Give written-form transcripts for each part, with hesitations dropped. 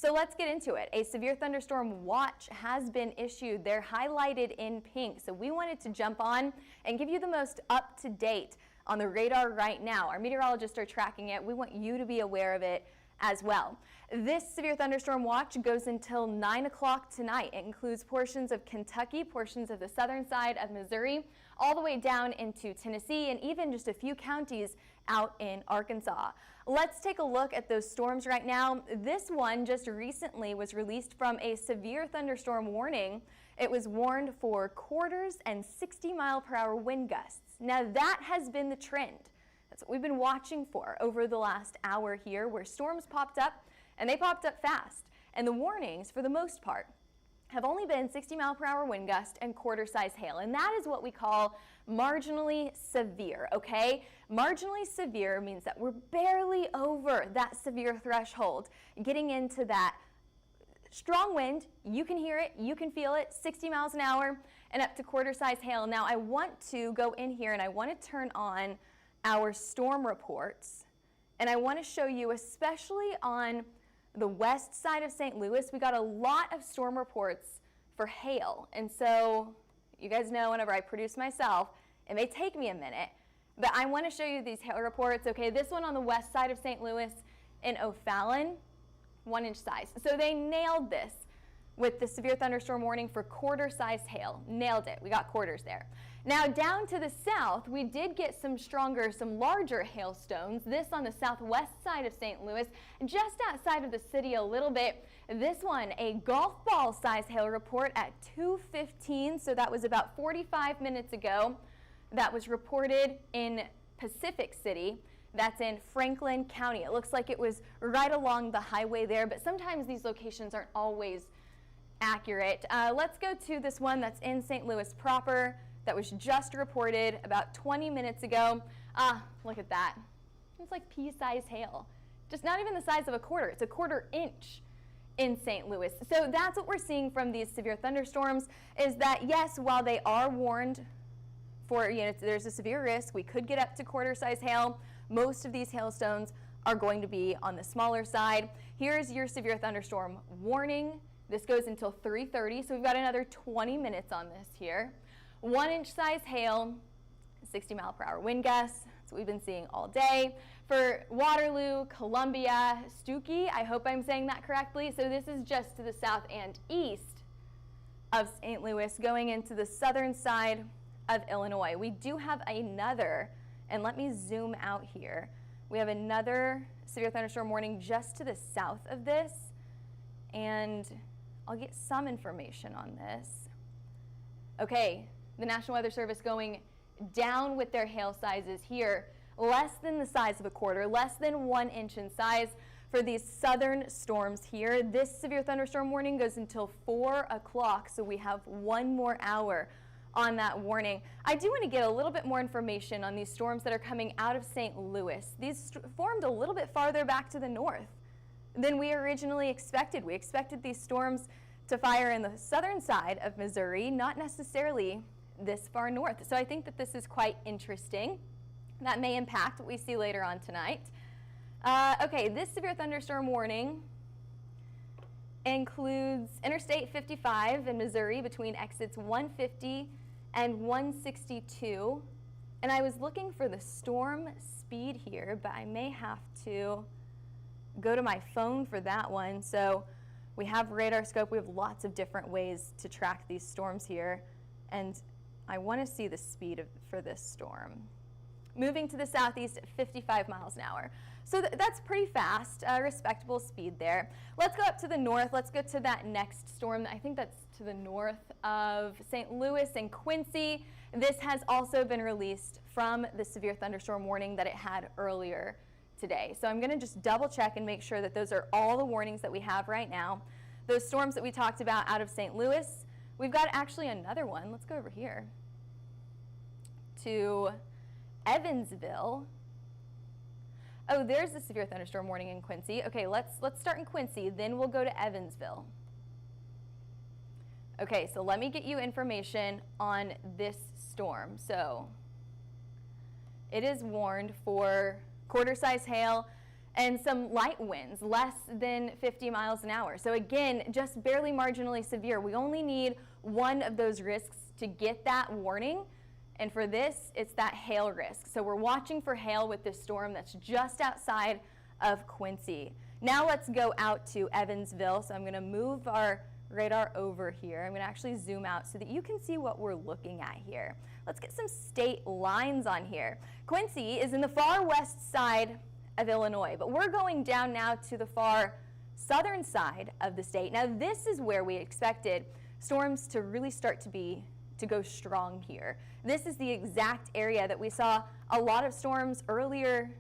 So let's get into it. A severe thunderstorm watch has been issued. They're highlighted in pink. So we wanted to jump on and give you the most up-to-date on the radar right now. Our meteorologists are tracking it. We want you to be aware of it as well. This severe thunderstorm watch goes until 9 o'clock tonight. It includes portions of Kentucky, portions of the southern side of Missouri, all the way down into Tennessee, and even just a few counties out in Arkansas. Let's take a look at those storms right now. This one just recently was released from a severe thunderstorm warning. It was warned for quarters and 60-mile-per-hour wind gusts. Now that has been the trend. That's what we've been watching for over the last hour here, where storms popped up, and they popped up fast. And the warnings, for the most part, have only been 60-mile-per-hour wind gust and quarter-size hail. And that is what we call marginally severe, okay? Marginally severe means that we're barely over that severe threshold, getting into that strong wind. You can hear it, you can feel it, 60 miles an hour, and up to quarter-size hail. Now, I want to go in here and I want to turn on our storm reports, and I want to show you, especially on the west side of St. Louis, we got a lot of storm reports for hail. And so you guys know whenever I produce myself, it may take me a minute, but I want to show you these hail reports. Okay, this one on the west side of St. Louis in O'Fallon, 1-inch size. So they nailed this with the severe thunderstorm warning for quarter-sized hail. Nailed it. We got quarters there. Now down to the south, we did get some stronger, some larger hailstones. This on the southwest side of St. Louis, just outside of the city a little bit. This one, a golf ball size hail report at 2:15, so that was about 45 minutes ago. That was reported in Pacific City. That's in Franklin County. It looks like it was right along the highway there, but sometimes these locations aren't always accurate. Let's go to this one that's in St. Louis proper. That was just reported about 20 minutes ago. Look at that. It's like pea-sized hail. Just not even the size of a quarter. It's a 1/4 inch in St. Louis. So that's what we're seeing from these severe thunderstorms, is that yes, while they are warned for, there's a severe risk, we could get up to quarter-size hail, most of these hailstones are going to be on the smaller side. Here's your severe thunderstorm warning. This goes until 3:30, so we've got another 20 minutes on this here. 1-inch size hail, 60-mile-per-hour wind gusts. That's what we've been seeing all day. For Waterloo, Columbia, Stuckey, I hope I'm saying that correctly. So this is just to the south and east of St. Louis, going into the southern side of Illinois. We do have another, and let me zoom out here. We have another severe thunderstorm warning just to the south of this, and I'll get some information on this. Okay. The National Weather Service going down with their hail sizes here, less than the size of a quarter, less than 1 inch in size for these southern storms here. This severe thunderstorm warning goes until 4 o'clock, so we have 1 more hour on that warning. I do want to get a little bit more information on these storms that are coming out of St. Louis. These formed a little bit farther back to the north than we originally expected. We expected these storms to fire in the southern side of Missouri, not necessarily this far north. So I think that this is quite interesting. That may impact what we see later on tonight. Okay, this severe thunderstorm warning includes Interstate 55 in Missouri between exits 150 and 162. And I was looking for the storm speed here, but I may have to go to my phone for that one. So we have radar scope. We have lots of different ways to track these storms here. And I want to see the speed for this storm. Moving to the southeast at 55 miles an hour. So that's pretty fast, respectable speed there. Let's go up to the north. Let's go to that next storm. I think that's to the north of St. Louis and Quincy. This has also been released from the severe thunderstorm warning that it had earlier today. So I'm going to just double check and make sure that those are all the warnings that we have right now. Those storms that we talked about out of St. Louis, we've got actually another one. Let's go over here to Evansville. Oh, there's the severe thunderstorm warning in Quincy. Okay, let's start in Quincy, then we'll go to Evansville. Okay, so let me get you information on this storm. So it is warned for quarter-size hail and some light winds, less than 50 miles an hour. So again, just barely marginally severe. We only need one of those risks to get that warning. And for this, it's that hail risk. So we're watching for hail with this storm that's just outside of Quincy. Now let's go out to Evansville. So I'm going to move our radar over here. I'm going to actually zoom out so that you can see what we're looking at here. Let's get some state lines on here. Quincy is in the far west side of Illinois, but we're going down now to the far southern side of the state. Now this is where we expected storms to really start to go strong here. This is the exact area that we saw a lot of storms earlier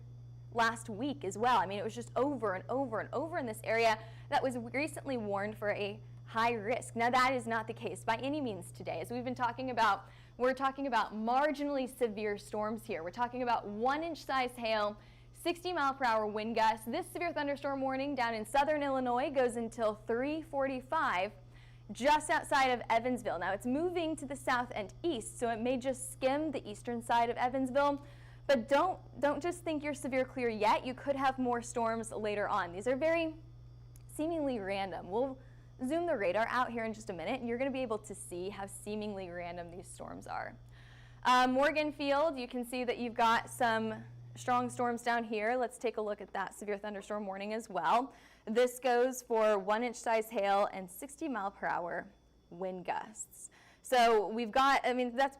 last week as well. I mean, it was just over and over and over in this area that was recently warned for a high risk. Now that is not the case by any means today. As we've been talking about, we're talking about marginally severe storms here. We're talking about 1-inch size hail, 60-mile-per-hour wind gusts. This severe thunderstorm warning down in southern Illinois goes until 3:45 just outside of Evansville. Now it's moving to the south and east, so it may just skim the eastern side of Evansville. But don't just think you're severe clear yet. You could have more storms later on. These are very seemingly random. We'll zoom the radar out here in just a minute, and you're going to be able to see how seemingly random these storms are. Morganfield, you can see that you've got some strong storms down here. Let's take a look at that severe thunderstorm warning as well. This goes for 1-inch size hail and 60-mile-per-hour wind gusts. So we've got, I mean, that's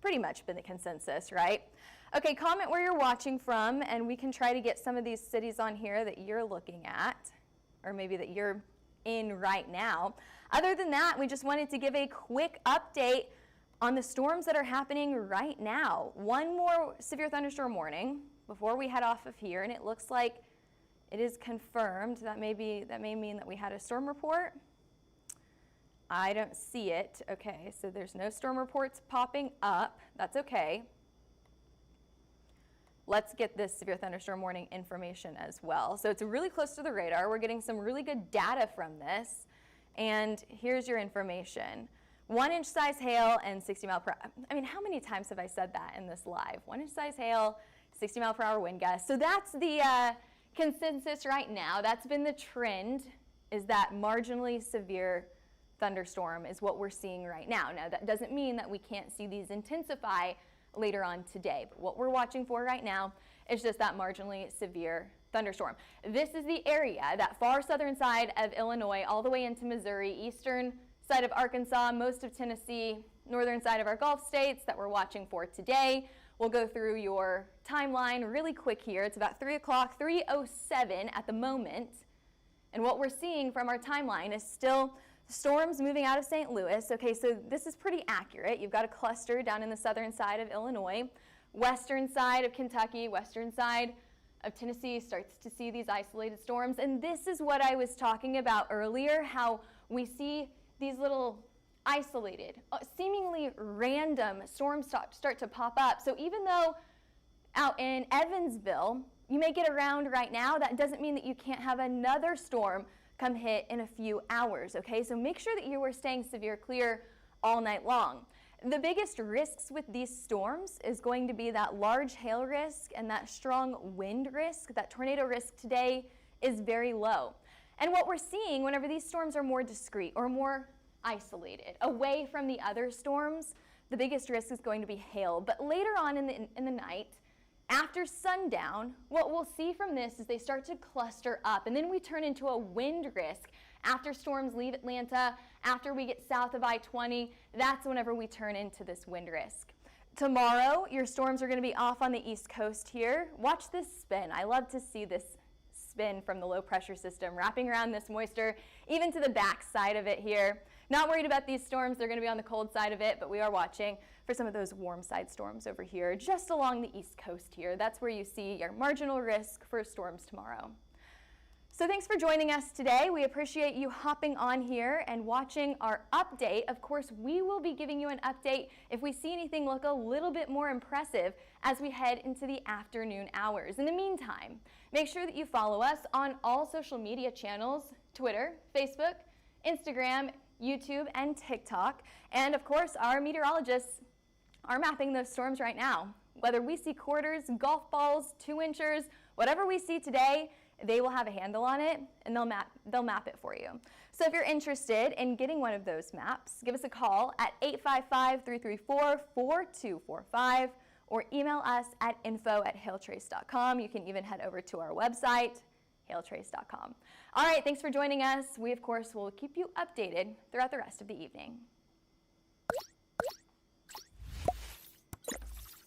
pretty much been the consensus, right? Okay, comment where you're watching from, and we can try to get some of these cities on here that you're looking at, or maybe that you're in right now. Other than that, we just wanted to give a quick update on the storms that are happening right now. One more severe thunderstorm warning before we head off of here, and it looks like it is confirmed. That may mean that we had a storm report. I don't see it. Okay, so there's no storm reports popping up. That's okay. Let's get this severe thunderstorm warning information as well. So it's really close to the radar. We're getting some really good data from this. And here's your information. 1-inch size hail and 60 mile per hour. I mean, how many times have I said that in this live? 1-inch size hail, 60 mile per hour wind gusts. So that's the consensus right now. That's been the trend, is that marginally severe thunderstorm is what we're seeing right now. Now, that doesn't mean that we can't see these intensify later on today, but what we're watching for right now is just that marginally severe thunderstorm. This is the area, that far southern side of Illinois, all the way into Missouri, eastern side of Arkansas, most of Tennessee, northern side of our Gulf states that we're watching for today. We'll go through your timeline really quick here. It's about 3 o'clock, 3:07 at the moment. And what we're seeing from our timeline is still storms moving out of St. Louis. Okay, so this is pretty accurate. You've got a cluster down in the southern side of Illinois, western side of Kentucky, western side of Tennessee starts to see these isolated storms. And this is what I was talking about earlier, how we see these little isolated, seemingly random storms start to pop up. So even though out in Evansville, you may get around right now, that doesn't mean that you can't have another storm come hit in a few hours, okay? So make sure that you are staying severe clear all night long. The biggest risks with these storms is going to be that large hail risk and that strong wind risk. That tornado risk today is very low. And what we're seeing whenever these storms are more discrete or more isolated, away from the other storms, the biggest risk is going to be hail. But later on in the night, after sundown, what we'll see from this is they start to cluster up, and then we turn into a wind risk. After storms leave Atlanta, after we get south of I-20, that's whenever we turn into this wind risk. Tomorrow, your storms are going to be off on the East Coast here. Watch this spin. I love to see this spin from the low pressure system wrapping around this moisture, even to the back side of it here. Not worried about these storms. They're going to be on the cold side of it, but we are watching for some of those warm side storms over here, just along the East Coast here. That's where you see your marginal risk for storms tomorrow. So thanks for joining us today. We appreciate you hopping on here and watching our update. Of course, we will be giving you an update if we see anything look a little bit more impressive as we head into the afternoon hours. In the meantime, make sure that you follow us on all social media channels, Twitter, Facebook, Instagram, YouTube, and TikTok. And of course, our meteorologists are mapping those storms right now. Whether we see quarters, golf balls, 2-inchers, whatever we see today, they will have a handle on it, and they'll map it for you. So if you're interested in getting one of those maps, give us a call at 855-334-4245 or email us at info@hailtrace.com. You can even head over to our website, hailtrace.com. All right, thanks for joining us. We, of course, will keep you updated throughout the rest of the evening.